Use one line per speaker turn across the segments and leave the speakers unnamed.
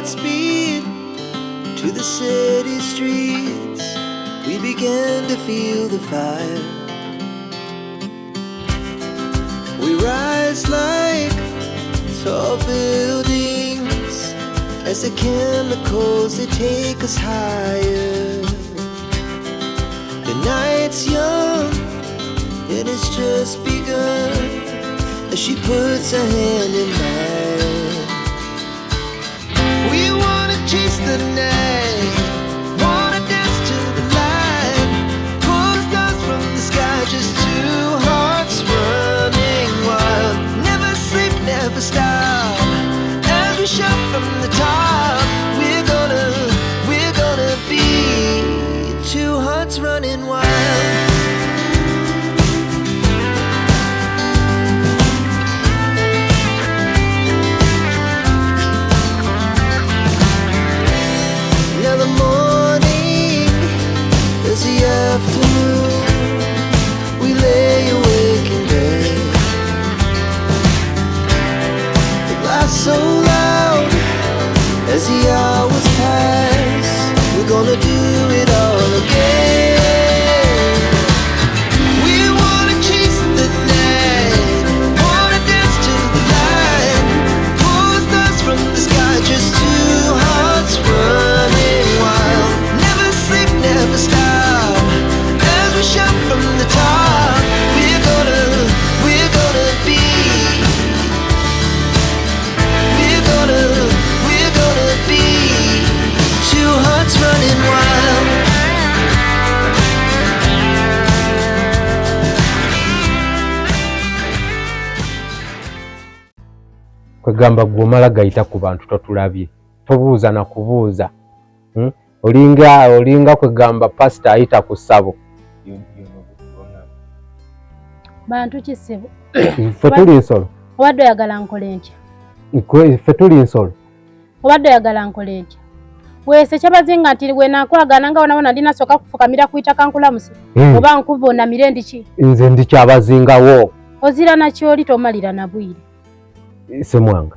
Godspeed to the city streets. We began to feel the fire. We rise like tall buildings as the chemicals they take us higher. The night's young and it's just begun as she puts her hand in mine. We wanna chase the night, wanna dance to the light, pull the stars from the sky, just two hearts running wild. Never sleep, never stop, as we shout from the top. We're gonna be two hearts running wild. Now the morning is the afternoon. We lay awake in bed. The laughs so loud as the hours pass. We're gonna do it all again. We wanna chase the night, wanna dance to the light, pull the stars from the sky, just two hearts running wild. Never sleep, never stop, as we shout from the top. We're gonna be, we're gonna be two hearts running wild.
Kwegamba gwomala gayita ku bantu totulabye tobuuza na kubuuza olinga kwegamba pastor ayita ku ssabo
bantu kisebo
ffe tuli nsolo
obadde oyagala nkole ntya
ffe tuli nsolo
obadde oyagala nkole ntya weese kyabazinga nti we nakwagana nga wonabona ndinasooka kufukamira kuyita nkulamusi oba nkubona mirendi ki
nze ndi kyabazingawo
ozira nakyoli tomalira na bwire
semwanga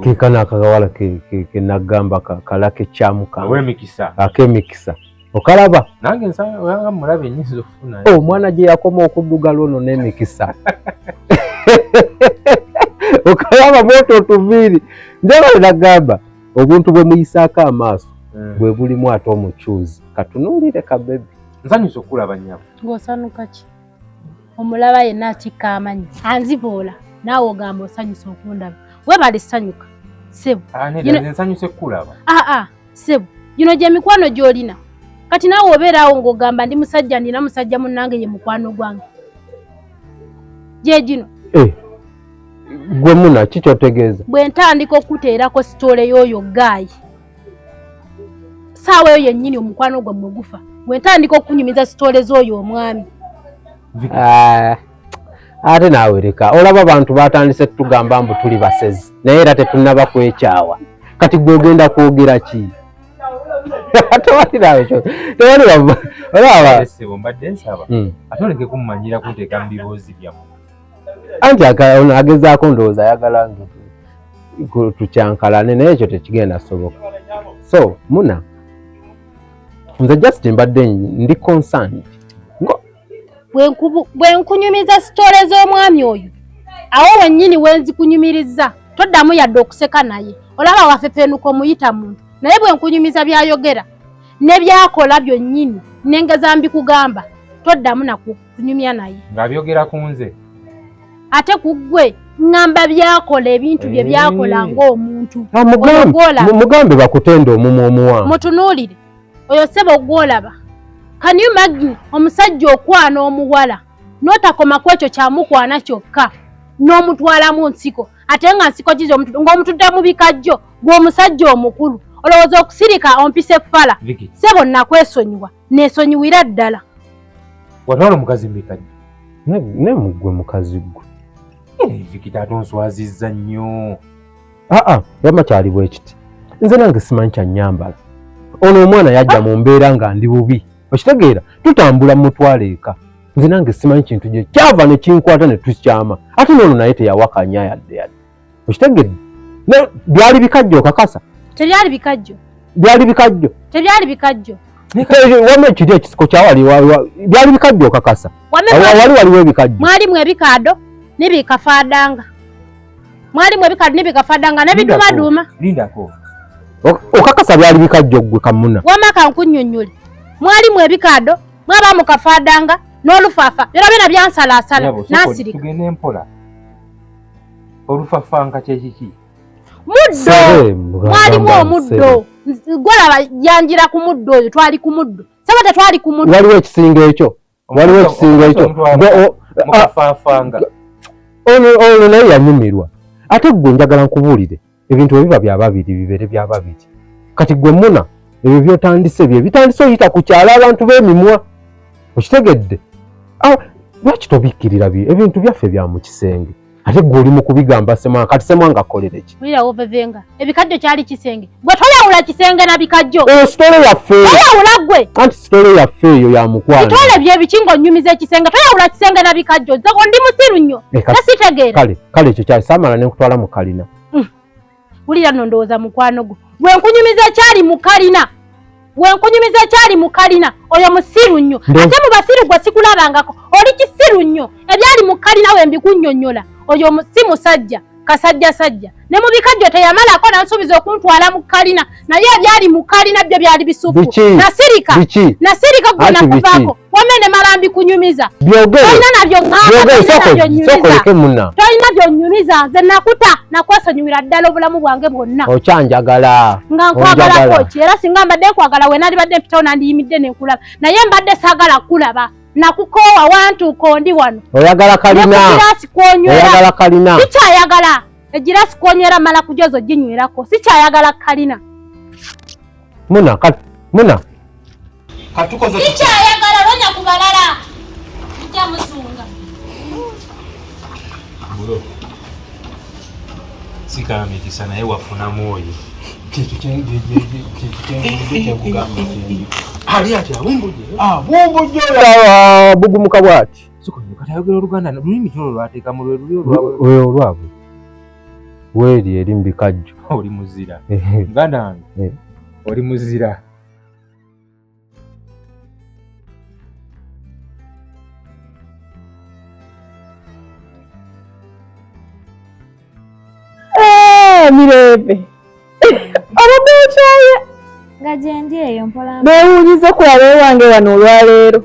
kekana akagawala ke nagamba kalake kyamuka akemikisa okalaba
nange nsanga mulabe nyizo funa
omwana gye yakoma okuddugala ono n'emikisa okalaba moto tuviiri ndaba nagamba obuntu bwe muyisaako amaaso bwe bulimu ate omukyuzi katunuulire kabebi
nsanyusa okulaba nnyabo
ng'osanuka ki omulaba yenna akikka amanyi anzivoola naawe ogamba osanyusa okundaba webale sanyuka sebo
nsanyuse kulaba
sebo gino gye mikwano gy'olina kati naawe obeeraawo ng'ogamba ndi musajja ndina musajja munnange ye mukwano gwange gye gino
gwe muna kikyotegeeza
bwe ntandika okuteerako sitoole y'oyo gaayi saawa eyo yennyini omukwano gwammwe gufa bwe ntandika okunyumiza sitoole z'oyo omwami
ate naawe leka olaba abantu batandise tutugamba mbu tuli basezi naye era tetunnaba kwekyawa kati gwe ogenda kwogera ki
mbadde nsaba ate oleke kummanyira kunteeka mu biboozi byammwe
anti agezaako ndowooza ayagala tukyankalane naye ekyo tekigenda soboka so muna nze just mbadde ndi concerned
bwe nkunyumiza sitoole z'omwami oyo awo wennyini wenzikunyumiriza toddamu yadde okuseka naye olaba wafepenuka omuyita muntu naye bwe nkunyumiza byayogera ne byakola byonnyini nengeza mbikugamba toddamu nakunyumya naye
ng'abyogera ku nze
ate ku ggwe ŋŋamba byakola ebintu bye byakola ng'omuntu
mugambe bakutenda omumwa omuwanvu
mutunuulire oyo ssebo gw'olaba Can you imagine omusajja okwana omuwala n'otakoma ku ekyo kyamukwana kyokka n'omutwala mu nsiko ate nga nsiko kizo ng'omutudde mu bikajjo gw'omusajja omukulu olowooza okusirika ompise ffala ssebo nakwesonyiwa neesonyiwira ddala
watwala omukazi mbikajjo
ne mugwe mukazi gwe
Viki taata onswazizza nnyo
yama kyali bwe kiti nze nange simanyi kyanyambala ono omwana yajja mu mbeera nga ndi bubi okitegeera tutambula mutwale eka nze nange simanyi kintu gye kyava ne kinkwata ne tukyama ate n'ono naye teyawakanya yadde okitegeera byali bikajjo kakasa
Tebyali bikajjo.
Byali bikajjo.
Tebyali bikajjo.
Wame kiri ekisiko kyawali byali bikajjo kakasa. Waliwo ebikajjo.
Mwalimu ebikado n'ebikafadanga. Mwalimu ebikado n'ebikafadanga n'ebiduma.
Lindako.
Okakasa byali bikajjo gwe Kamuna.
Wamaka nkunnyonnyole. Mwalimu ebikado mwaba mukafadanga n'olufafa. Byonna byansalasala nasirika.
Tugende mpola. Olufafanga kyekiki?
Muddo. Mwalimu omuddo. Gwalaba yanjira ku muddo oyo twali ku muddo. Sabata twali ku muddo.
Waliwo ekisinga ekyo. Waliwo ekisinga ekyo.
Mukafafanga.
Ono naye yanyumirwa. Ate gwe njagala nkubuulire. Ebintu ebiba bya babiri bibere bya babiri. Kati gwe Muna ebyo byotandise bitandise oyita ku kyala abantu b'emimwa. Okitegedde? Lwaki tobikkirira ebintu byaffe bya mu kisenge? Ate gwe oli mu kubigamba Semwanga, kati Semwanga akolere ki?
Wira ovevenga. Ebikajjo kyali kisenge. Gwe toyawula kisenge na bikajjo.
Sitole yaffe.
Toyawula gwe.
Anti sitole yaffe eyo ya mukwano.
Bitole bye bikingo nnyumiza ekisenge. Toyawula kisenge na bikajjo. Zako ndi musiru nnyo. Nasitegeera. Kale
ekyo kyali saamala ne nkutwala mu kalina.
Wulira nno ndowooza mukwano gwo. Gwe nkunyumiza ekyali mu kalina. Oyo musiru nnyo. Ate mu basiru gwe sikulabangako. Oli kisiru nnyo. Ebyali mu kalina we mbikunnyonnyola. Oyo si musajja, kasajja. Ne mu bikajjo teyamalako nansuubiza okuntwala mu kalina. Naye ebyali mu kalina byo byali bisufu. Nasirika gwe nakuvaako. Wamene malambi kunyumiza. Tolina nabyo ŋŋamba. Tolina byonnyumiza. Nze nakuta nakwesonyiwira ddala obulamu bwange bwonna.
Okyanjagala.
Nga nkwagalako ki? Era singa mbadde nkwagala we nandibadde mpitawo nandiyimidde ne nkulaba. Naye mbadde saagala kulaba. Nakukoowa wantuuko ndi wano.
Oyagala kalina. Oyagala kalina.
Sikyayagala. Ejirasi kwonywera mala kujozo ginywerako. Sikyayagala kalina.
Muna.
Katukoze.
Sikyayagala lonya kubalala. Kijja musunga.
Bulo. Sika mikisa naye wafuna moyo. Kitu kyengi kugamba kyengi. Ali ati awumbuje. Wumbuje.
Bugumuka bwati.
Siko katayogera Oluganda lulimi kyolo lwateeka mu lwe
olwabwe. Weri eri mbikajjo.
Oli muzira. Nganda wange. Oli muzira.
Mirebe. Ababechaye.
Gajendi eyo mpola.
Bewuliza kulaba wange wano olwaleero.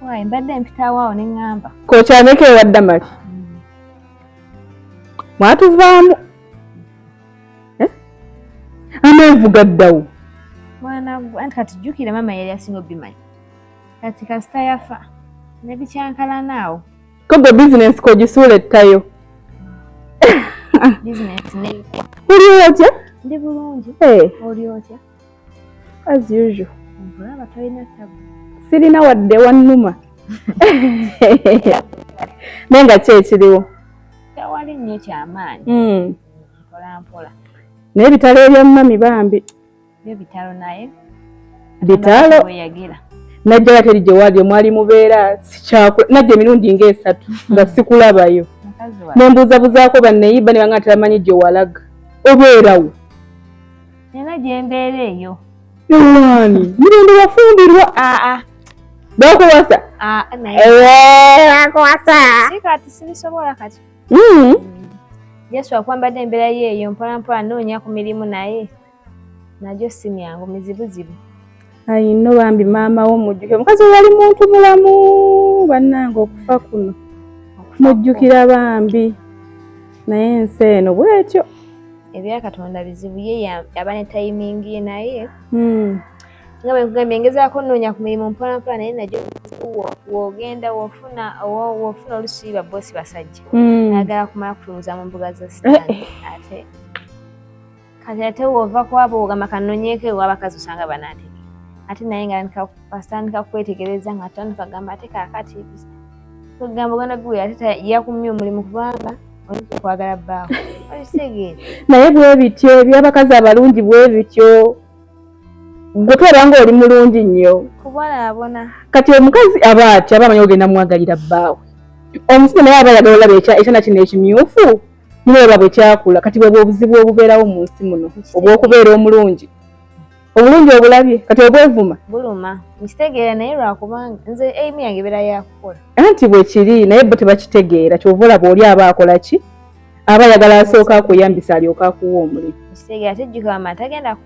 Wai mbadde mpitawo awo ne ngamba.
Kochaneke wadda mali. Mwatuvaamu. Amevu gaddawo.
Mwana anti kati jjukira mama yali asinga obimanyi. Kati kasita yafa. Ne bikyankala naawo.
Kogo business kogisuula ettayo.
Business ne.
Uli otya?
Ndi bulungi. Oli otya?
As usual.
Mbulaba tolina tabu.
Sirina wadde wannuma. Nenga ki ekiriwo?
Tewali nnyo kyamaanyi. Mpola.
Naye bitalo ebya mami bambi.
Byo bitalo naye.
Bitalo. Najja teri gye wali mwali mubeera sikyakula. Najja emirundi nga3 nga sikulabayo. Nembuuzabuzaako banneyiba ne banga teramanyi gye walaga. Obeerawo.
Nena gye mbeera eyo.
Yowani, mirembe wafumbirwa. Bakuwasa? Bakuwasa.
Si kati sirisobola kati. Yesu akwambadde embeera yeeyo mpola noonya ku mirimu naye. Najjo si myangu mizibuzibu.
Ayi nno bambi maama wo mujjuke. Mukazi wali muntu mulamu bannange okufa kuno. Mujjukira bambi. Naye ensi eno bwetyo.
Ebya Katonda bizibu ye yaba ne timing ye naye. Nga bwe nkugambye ngezaako noonya ku mirimu mpola naye najjo wogenda wofuna olusiiba bossi basajja. Nagala kumala kutuuza mu mbuga za sitaani ate. Kati ate wova kwabo ogamba kanonyeeko ew'abakazi osanga banaateke. Ate naye nga basitandika kwetegereza nga atandika gamba ate kaakati kugamba oganda gwe ate yakumye omulimu kubanga oyinza okwagala bbaawo. Olitegeera.
Naye bwe bityo eby'abakazi abalungi bwe bityo. Gwe tolanga oli mulungi nnyo.
Kubonaabona.
Kati omukazi aba atya aba amanyi ogenda mwagalira bbaawe. Omusajja naye aba ayagala olaba ekyana kino ekimyufu. niweba bwe kyakula kati bwe obuzibu obubeerawo mu nsi muno obw'okubeera omulungi obulabye kati obwevuma
buluma nkitegeera naye lwakubanga nze eimu yange ebeera yakukola
anti bwe kiri naye bo tebakitegeera kyova olaba oli aba akola ki aba ayagala asooka akuyambisa alyoka akuwa omulimu
kitegeera ate jjukama tagenda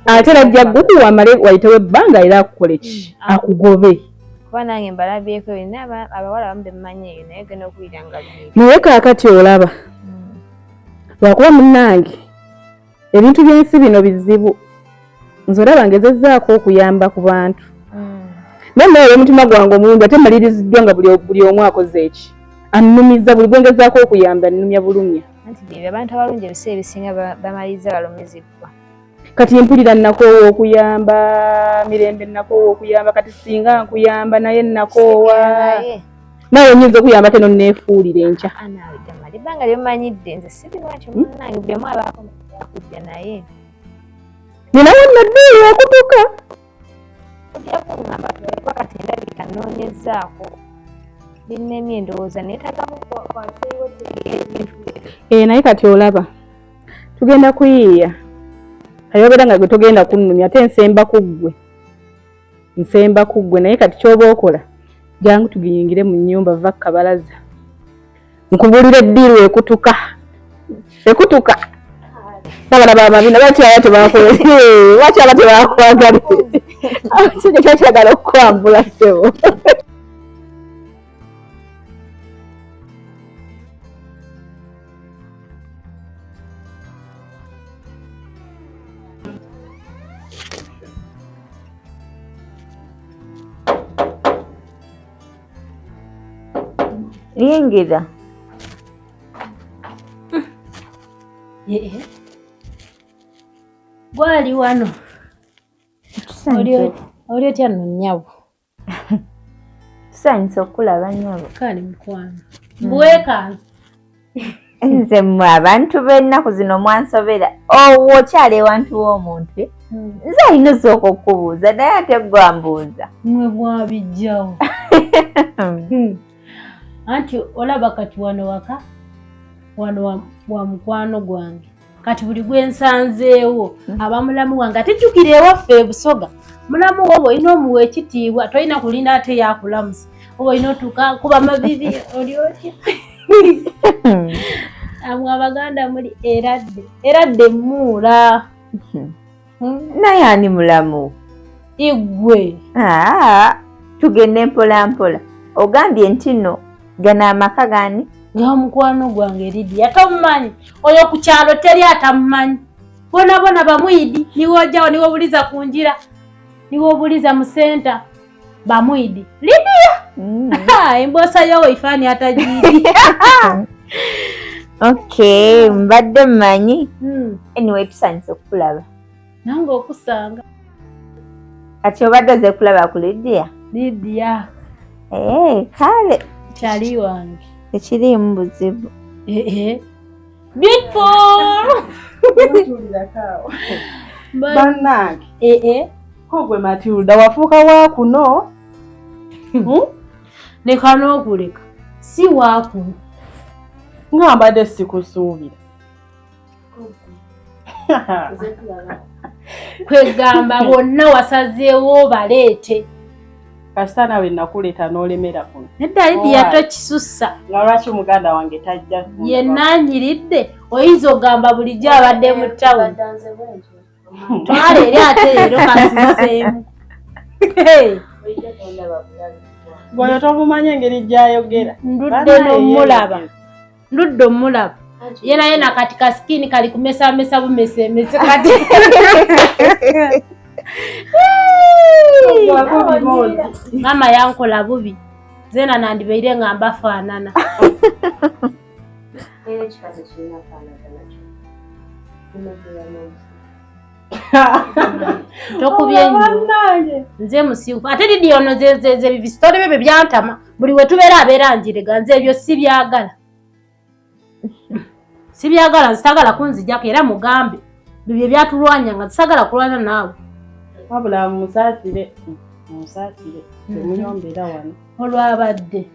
ate era ajja gukuwa amale wayitewo ebbanga era akukole ki akugobe
kuba nange mbalabyeko bina abawala bamu bemumanyi eyo naye genda okuwulira nga
naye kaakati olaba lwakuba munnange ebintu by'ensi bino bizibu nze olaba ngezezzaako okuyamba ku bantu naye olw'omutima gwange omulungi ate maliriziddwa nga buli omu akoze eki annumiza buli bwengezaako okuyamba annumya bulumya
anti bye abantu abalungi ebiseera ebisinga bamaliriza balumizibwa
kati mpulira nnakoowa okuyamba mirembe nnakoowa okuyamba kati singa nkuyamba naye nnakoowa nawe oyinza okuyambako eno neefuulira enkya
naawe jamali ebbanga lyomanyidde nze sibinwakyo munnange buli omu abaako akujja naye
ninawo naddiirwa okutuka
ojja kuŋŋamba tulekwa kati ndabika nnoonyezaako binnemye endowooza neetagamu kwaseewo ebintu
naye kati olaba tugenda kuyiiya ayobeera nga gwe togenda kunnumya ate nsemba ku ggwe naye kati kyoba okola jangu tugiyingire mu nnyumba va kabalaza nkubulira eddiiru ekutuka nabalaba amabina bakyala tebakwagala abasajja kyakyagala okukwambula ssebo
Yingira.
Gwali wano. Oli otya nno nnyabo?
Tusanyuse okulaba nnyabo.
Kale mukwano. Mbwekanze.
Nze mmwe abantu b'ennaku zino mwansobera. Okyali ewantu w'omuntu. Nze alina osooka okubuuza naye ate gwambuuza.
Mmwe bwabijjawo. Anti olaba kati wano waka wano wa mukwano gwange kati buli gwe nsanzeewo abamulamu wange ate jjukira ewaffe e Busoga mulamu wo olina omuwa ekitiibwa tolina kulinda ate yakulamusa oba olina otuuka kuba mabibi oli otya amwe Abaganda muli eradde muula
naye ani mulamu
igwe
tugende mpola mpola ogambye nti nno gana amaka gani
ga mukwano gwange Lydia tomumanyi oyo ku kyalo teri atamumanyi bona bamwidi niwo ojjawo niwo obuliza ku njira niwo obuliza mu senta bamwidi Lydia emboosa yowo ifaani atagiri
okay mbadde mmanyi anyway tusanyuse okukulaba
nange okusanga
kati obadde oze kulaba ku Lydia kale
kyali wange
tekiriimu buzibu
beautiful
bannange kogwe Matilda wafuuka wa kuno
leka n'okuleka si waakuno
nga mbadde sikusuubira
kwegamba bonna wasazeewo baleete
kasita nawe nakuleeta n'olemera kuno
nedda Lydia tokisussa
nga lwaki muganda wange tajja
yenna anyiridde oyinza ogamba bulijjo abadde mu ttawuni twala eri ate leero kasiseemu
bwoyo tomumanyi engeri gy'ayogera
ndudde omulaba ye naye nakati kasikini kali kumesamesa bumesemese kati mama yankola bubi zena nandibeire nga mbafaanana tokubye nnyo nze musiufu ate Lydia ono ze bisitole bye byantama buli we tubeera abeera njirega nze ebyo sibyagala nzitagala kunzijjako era mugambe bibyo byatulwanya nga zisagala kulwana naawe
wabula musaasire temuyombeera wano
olwabadde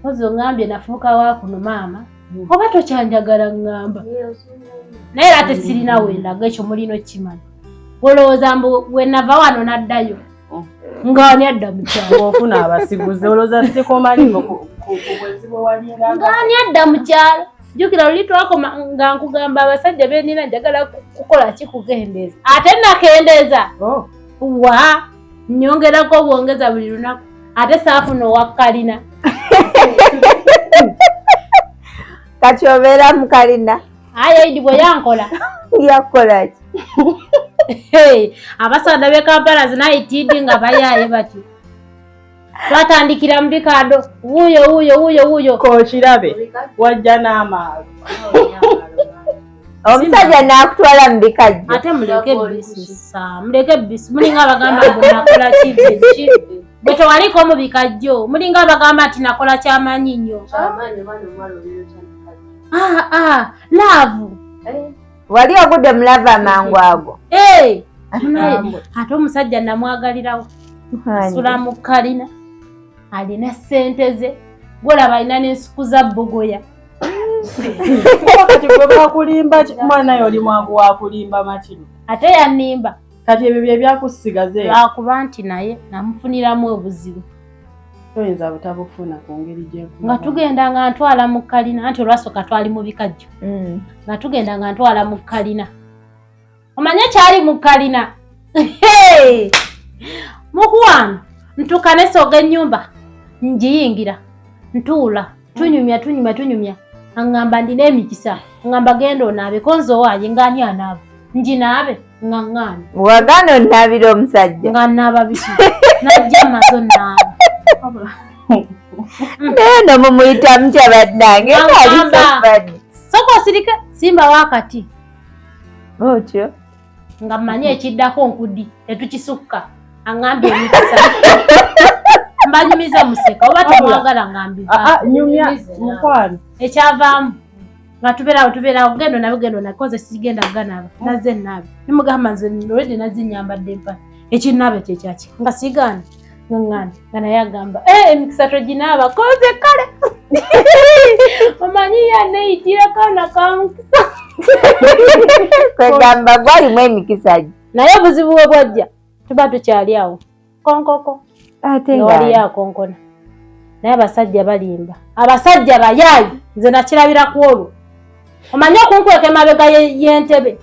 ozi ongambye nafuuka wa kuno maama oba tokyanjagala ngamba naye ate sirina wendaga ekyo mulino kimanyi olowooza mbu wenava wano naddayo ngaani adda mukyalo
ofuna abasiguze olowooza sikomalingo kubwezi bwe walinga
ngaani adda mukyalo jjukira luli twakoma nga nkugamba abasajja benina njagala kukola kikukendeeza ate nakendeeza wa nyongerako bwongeza buli lunaku ate saafuna owakkalina
kati obeera mu kalina
ayeidi bwe yankola
yakolaki
abasaadda b'e Kampala zinaitidi nga bayaaye bati twatandikira mu bikado wuuyo
kokirabe wajja n'amaalo
omusajja n'akutwala mu bikajjo
ate muleke bisi mulinga abagamba mbu nakola kibi bwe tewaliko mu bikajjo mulinga abagamba nti nakola kyamanyi nnyo laavu
wali ogudde mulava amangu ago
ate omusajja namwagalirawo asula mu kalina alina ssente ze gwolaba alina n'ensuku za bbogoya
kati gwe bakulimba mwana yo oli mwangu wakulimba makino
ate yanimba
kati ebyo bye byakusigaze
lwakuba nti naye namufuniramu obuzibu
toyinza butabufuna ku ngeri gye
nga tugenda nga ntwala mu kalina anti olwasooka twali mu bikajjo nga tugenda nga ntwala mu kalina omanye kyali mu kalina mukuwano ntuuka nesooga ennyumba njiyingira ntuula tunyumya angamba ndina emikisa ngamba genda onaabe konzowaaye ngaani anaaba njinaabe nga ŋŋaani
wagana onnaabira omusajja
nga nnaaba biki najja amazo nnaaba
naye no mumuyita mutya bannange ali
soko osirike simba wakati
otyo
nga mmanyi ekiddako nkudi tetukisukka angambye emikisa mbanyumiza museka oba temwagala ngambiva
nyumya mukwano
ekyavaamu nga tubeerawo gendo nakoze sigenda ganaba naze naabe nimugamba nze olwedde nazinyambadde empale ekinaabe kyekyaki nga sigaana ngaŋŋaani nga naye agamba emikisa toginaaba koze kale omanyi yaneeyitira kaana kamukisa
kwegamba gwalimu emikisa gye
naye obuzibu bwe bwajja tuba tukyali awo konkoko
ate
waliyo akonkona naye abasajja balimba abasajja bayaayi nze nakirabira ku olwo omanyi okunkweka emabega y'entebe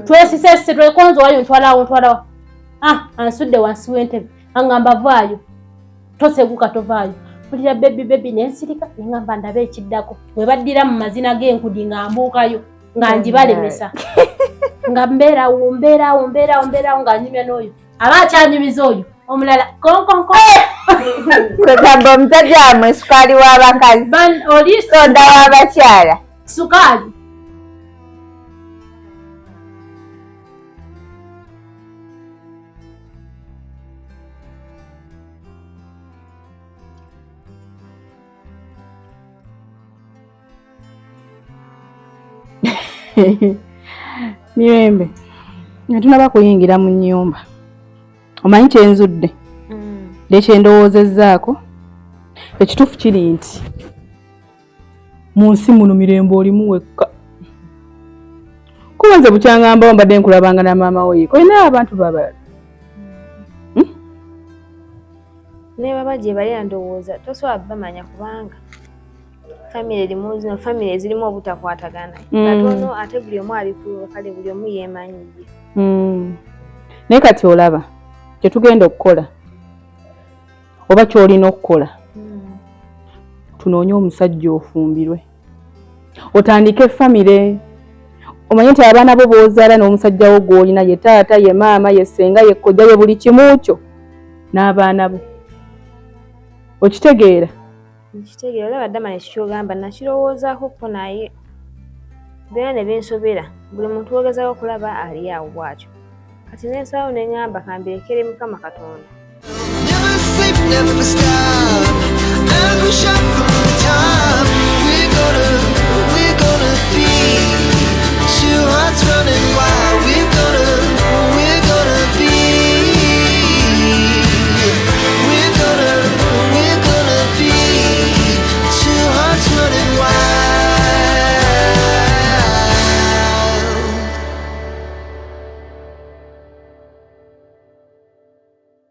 twesisesise twekonzowayo ntwalawo ansudde wansi w'entebe aŋŋamba vaayo toseguka tovaayo mpulira bebi nensirika neŋŋamba ndabe ekiddako bwe baddira mu mazina g'enkudi nga mbuukayo nga njibalemesa nga mbeerawo nga nyumya n'oyo aba akyanyumiza oyo omulala konkonko
kwegamba omusajja wamwe sukaali w'abakazi
oli
soda w'abakyala
sukaali
Mirembe nga tunaba kuyingira mu nnyumba omanyi kyenzudde lekyendowoozezaako ekituufu kiri nti mu nsi muno Mirembe olimu wekka kuba nze bukyangambawo mbadde nkulabanga na maama we olina abantu babala
naye baba gye bali ndowooza tosobola bamanya kubanga famire ezirimu obutakwatagana katono ate buli omu ali ku kale buli omu yeemanyiye
naye kati olaba kyetugenda okukola oba kyolina okukola tunoonye omusajja ofumbirwe otandike famire omanye nti abaana bo boozaala n'omusajja wo gw'olina ye taata ye maama ye ssenga ye kkojja ye buli kimu kyo n'abaana bo okitegeera
olaba ddama nekikyogamba nakirowoozaako ko naye byonna ne binsobera buli muntu wogezaako okulaba ali awo bwatyo kati nensalawo neŋŋamba kambirekere Mukama Katonda.
Never sleep, never stop. Every shot from the top, we're gonna